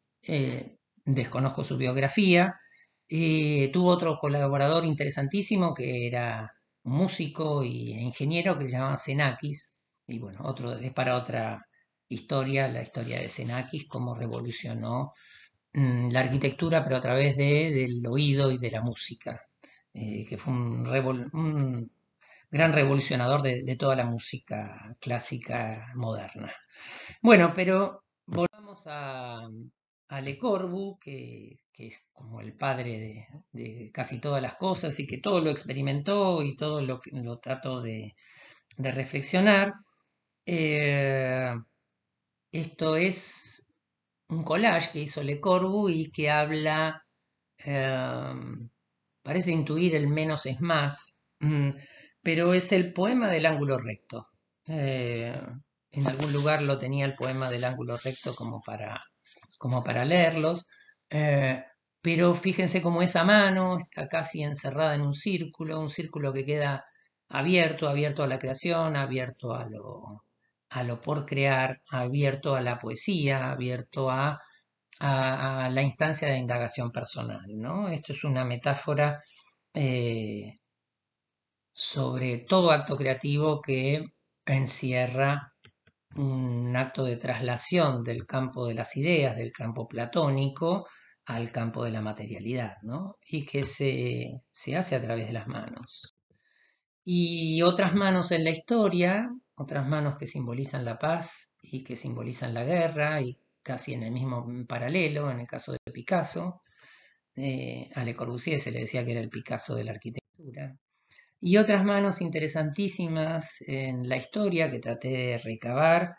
Desconozco su biografía. Tuvo otro colaborador interesantísimo que era un músico e ingeniero que se llamaba Xenakis. Y bueno, es para otra historia, la historia de Xenakis, cómo revolucionó la arquitectura, pero a través del oído y de la música, que fue un gran revolucionador de toda la música clásica moderna. Bueno, pero volvamos a Le Corbusier, que es como el padre de casi todas las cosas y que todo lo experimentó y todo lo trató de reflexionar. Eh, Esto es un collage que hizo Le Corbusier y que habla, eh, parece intuir el menos es más, pero es el poema del ángulo recto. Eh, en algún lugar lo tenía el poema del ángulo recto como para leerlos, eh, pero fíjense cómo esa mano está casi encerrada en un círculo que queda abierto a la creación, abierto a lo por crear, abierto a la poesía, abierto a la instancia de indagación personal, ¿no? Esto es una metáfora eh, sobre todo acto creativo que encierra un acto de traslación del campo de las ideas, del campo platónico, al campo de la materialidad, ¿no? Y que se hace a través de las manos. Y otras manos en la historia, otras manos que simbolizan la paz y que simbolizan la guerra, y casi en el mismo paralelo, en el caso de Picasso, a Le Corbusier se le decía que era el Picasso de la arquitectura. Y otras manos interesantísimas en la historia que traté de recabar.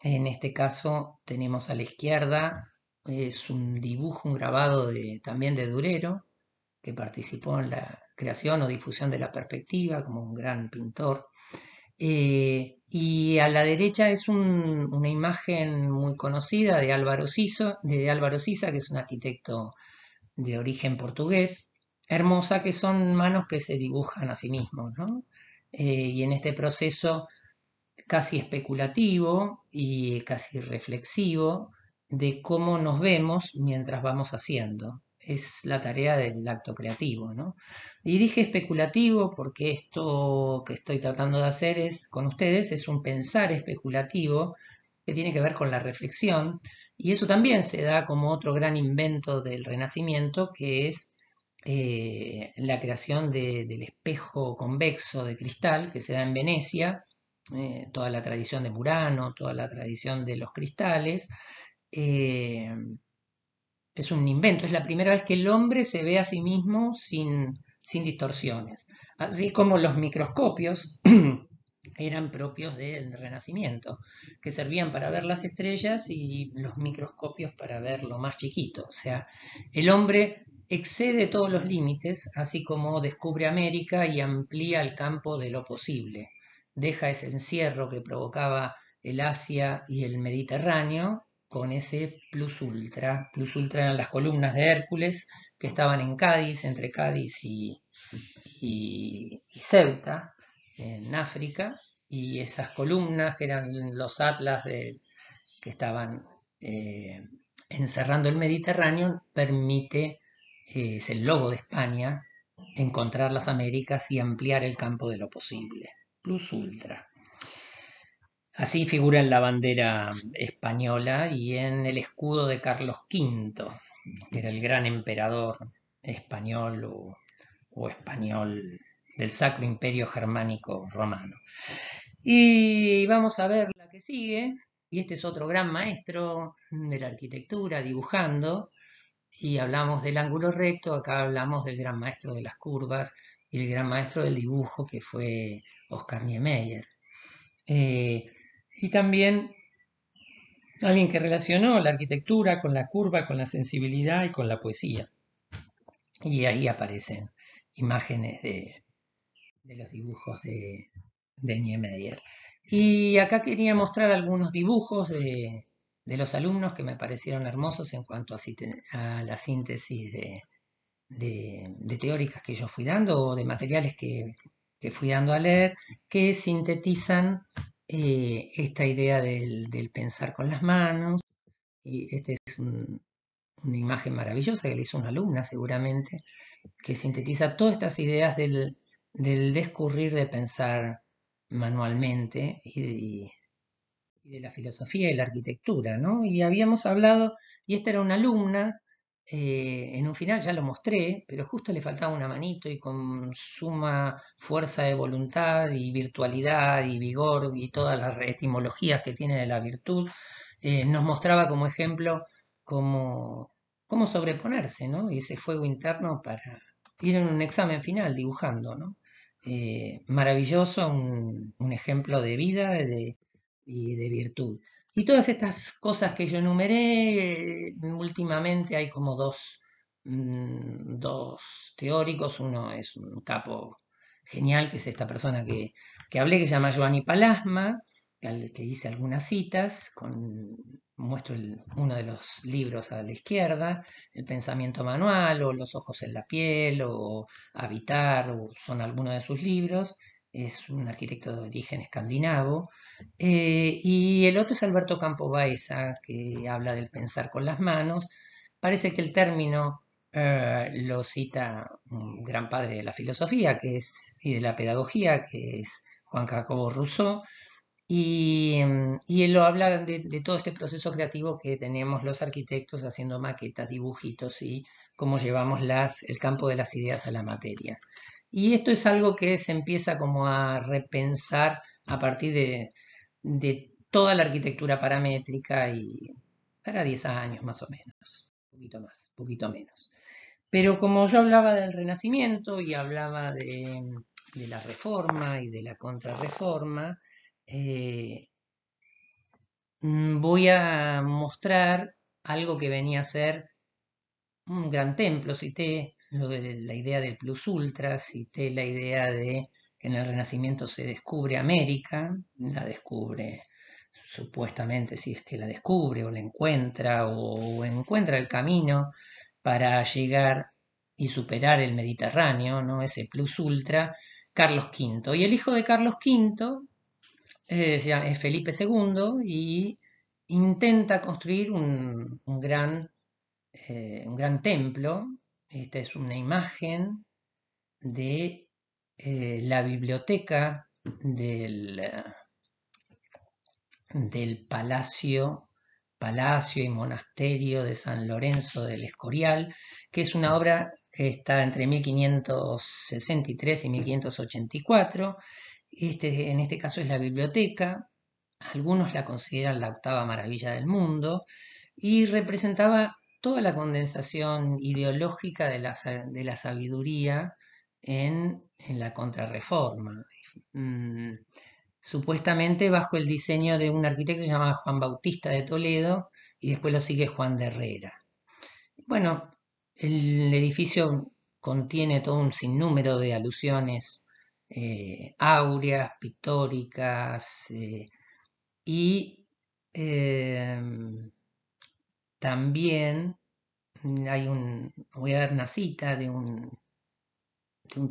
En este caso tenemos a la izquierda, es un dibujo, un grabado también de Durero, que participó en la creación o difusión de la perspectiva como un gran pintor. Y a la derecha es una imagen muy conocida de Álvaro Siza, que es un arquitecto de origen portugués, hermosa, que son manos que se dibujan a sí mismos, ¿no? Y en este proceso casi especulativo y casi reflexivo de cómo nos vemos mientras vamos haciendo. Es la tarea del acto creativo, ¿no? Y dije especulativo porque esto que estoy tratando de hacer con ustedes es un pensar especulativo que tiene que ver con la reflexión, y eso también se da como otro gran invento del Renacimiento, que es la creación del espejo convexo de cristal que se da en Venecia, toda la tradición de Murano, toda la tradición de los cristales. eh, es un invento, es la primera vez que el hombre se ve a sí mismo sin distorsiones. Así como los microscopios eran propios del Renacimiento, que servían para ver las estrellas y los microscopios para ver lo más chiquito. O sea, el hombre excede todos los límites, así como descubre América y amplía el campo de lo posible. Deja ese encierro que provocaba el Asia y el Mediterráneo con ese plus ultra. Plus ultra eran las columnas de Hércules que estaban en Cádiz, entre Cádiz y Ceuta, en África, y esas columnas que eran los atlas que estaban encerrando el Mediterráneo, permite, es el logo de España, encontrar las Américas y ampliar el campo de lo posible. Plus ultra. Así figura en la bandera española y en el escudo de Carlos V, que era el gran emperador español o español del Sacro Imperio Germánico Romano. Y vamos a ver la que sigue, y este es otro gran maestro de la arquitectura, dibujando, y hablamos del ángulo recto, acá hablamos del gran maestro de las curvas y el gran maestro del dibujo que fue Oscar Niemeyer. Y también alguien que relacionó la arquitectura con la curva, con la sensibilidad y con la poesía. Y ahí aparecen imágenes de los dibujos de Niemeyer. Y acá quería mostrar algunos dibujos de los alumnos que me parecieron hermosos en cuanto a la síntesis de teóricas que yo fui dando o de materiales que fui dando a leer que sintetizan esta idea del pensar con las manos. Y esta es una imagen maravillosa que le hizo una alumna seguramente, que sintetiza todas estas ideas del descurrir de pensar manualmente y de la filosofía y la arquitectura, ¿no? Y habíamos hablado, y esta era una alumna, en un final ya lo mostré, pero justo le faltaba una manito y con suma fuerza de voluntad y virtualidad y vigor y todas las etimologías que tiene de la virtud, nos mostraba como ejemplo cómo sobreponerse, ¿no? Y ese fuego interno para ir en un examen final dibujando, ¿no? Maravilloso, un ejemplo de vida y de virtud. Y todas estas cosas que yo enumeré, últimamente hay como dos teóricos. Uno es un capo genial, que es esta persona que hablé, que se llama Giovanni Palasma, al que hice algunas citas, muestro uno de los libros a la izquierda, El pensamiento manual, o Los ojos en la piel, o Habitar, o son algunos de sus libros. Es un arquitecto de origen escandinavo. Y el otro es Alberto Campo Baeza, que habla del pensar con las manos. Parece que el término lo cita un gran padre de la filosofía y de la pedagogía, que es Juan Jacobo Rousseau, y él lo habla de todo este proceso creativo que tenemos los arquitectos haciendo maquetas, dibujitos y cómo llevamos el campo de las ideas a la materia. Y esto es algo que se empieza como a repensar a partir de toda la arquitectura paramétrica y para 10 años más o menos, un poquito más, un poquito menos. Pero como yo hablaba del Renacimiento y hablaba de la Reforma y de la Contrarreforma, eh, voy a mostrar algo que venía a ser un gran templo. Cité lo de la idea del plus ultra, cité la idea de que en el Renacimiento se descubre América, la descubre supuestamente, si es que la descubre o la encuentra o encuentra el camino para llegar y superar el Mediterráneo, ¿no? Ese plus ultra, Carlos V. Y el hijo de Carlos V es Felipe II y intenta construir un gran templo. Esta es una imagen de la biblioteca del Palacio y Monasterio de San Lorenzo del Escorial, que es una obra que está entre 1563 y 1584. En este caso es la biblioteca. Algunos la consideran la octava maravilla del mundo y representaba toda la condensación ideológica de la sabiduría en la Contrarreforma. Mm, Supuestamente bajo el diseño de un arquitecto llamado Juan Bautista de Toledo y después lo sigue Juan de Herrera. Bueno, el edificio contiene todo un sinnúmero de alusiones áureas, pictóricas, y eh, también voy a dar una cita de un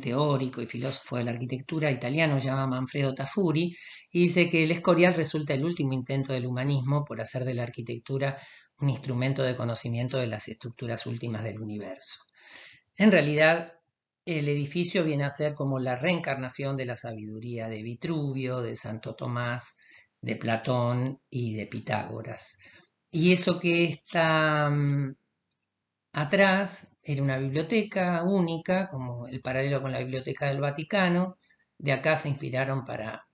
teórico y filósofo de la arquitectura italiano llamado Manfredo Tafuri, y dice que el Escorial resulta el último intento del humanismo por hacer de la arquitectura un instrumento de conocimiento de las estructuras últimas del universo. En realidad, el edificio viene a ser como la reencarnación de la sabiduría de Vitruvio, de Santo Tomás, de Platón y de Pitágoras. Y eso que está atrás era una biblioteca única, como el paralelo con la Biblioteca del Vaticano. De acá se inspiraron para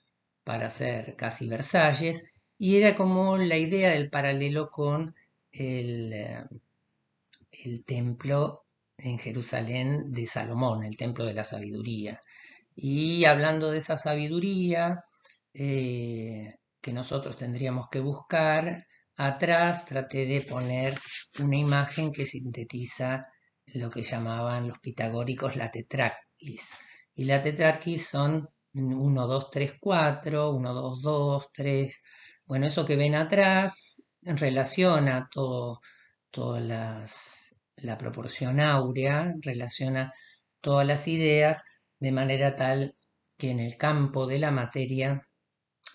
hacer casi Versalles. y era como la idea del paralelo con el templo en Jerusalén de Salomón, el templo de la sabiduría. Y hablando de esa sabiduría que nosotros tendríamos que buscar, atrás traté de poner una imagen que sintetiza lo que llamaban los pitagóricos la tetraquis. Y la tetraquis son 1, 2, 3, 4, 1, 2, 2, 3. Bueno, eso que ven atrás relaciona toda la proporción áurea, relaciona todas las ideas de manera tal que en el campo de la materia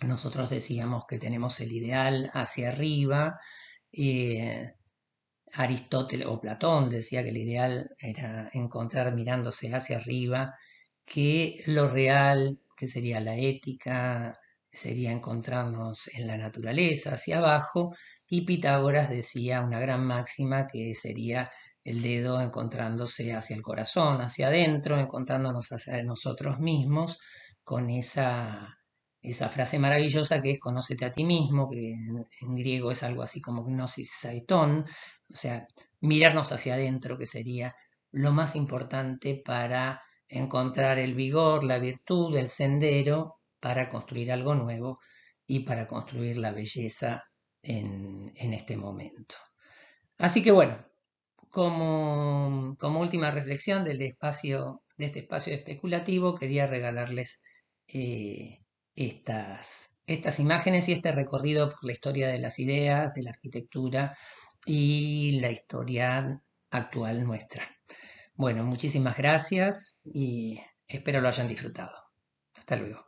nosotros decíamos que tenemos el ideal hacia arriba. Aristóteles o Platón decía que el ideal era encontrar mirándose hacia arriba, que lo real, que sería la ética, sería encontrarnos en la naturaleza hacia abajo, y Pitágoras decía una gran máxima que sería el dedo encontrándose hacia el corazón, hacia adentro, encontrándonos hacia nosotros mismos, con esa frase maravillosa que es conócete a ti mismo, que en griego es algo así como gnosis saiton, o sea, mirarnos hacia adentro, que sería lo más importante para encontrar el vigor, la virtud, el sendero para construir algo nuevo y para construir la belleza en este momento. Así que bueno, como última reflexión de este espacio especulativo, quería regalarles estas imágenes y este recorrido por la historia de las ideas, de la arquitectura y la historia actual nuestra. Bueno, muchísimas gracias y espero lo hayan disfrutado. Hasta luego.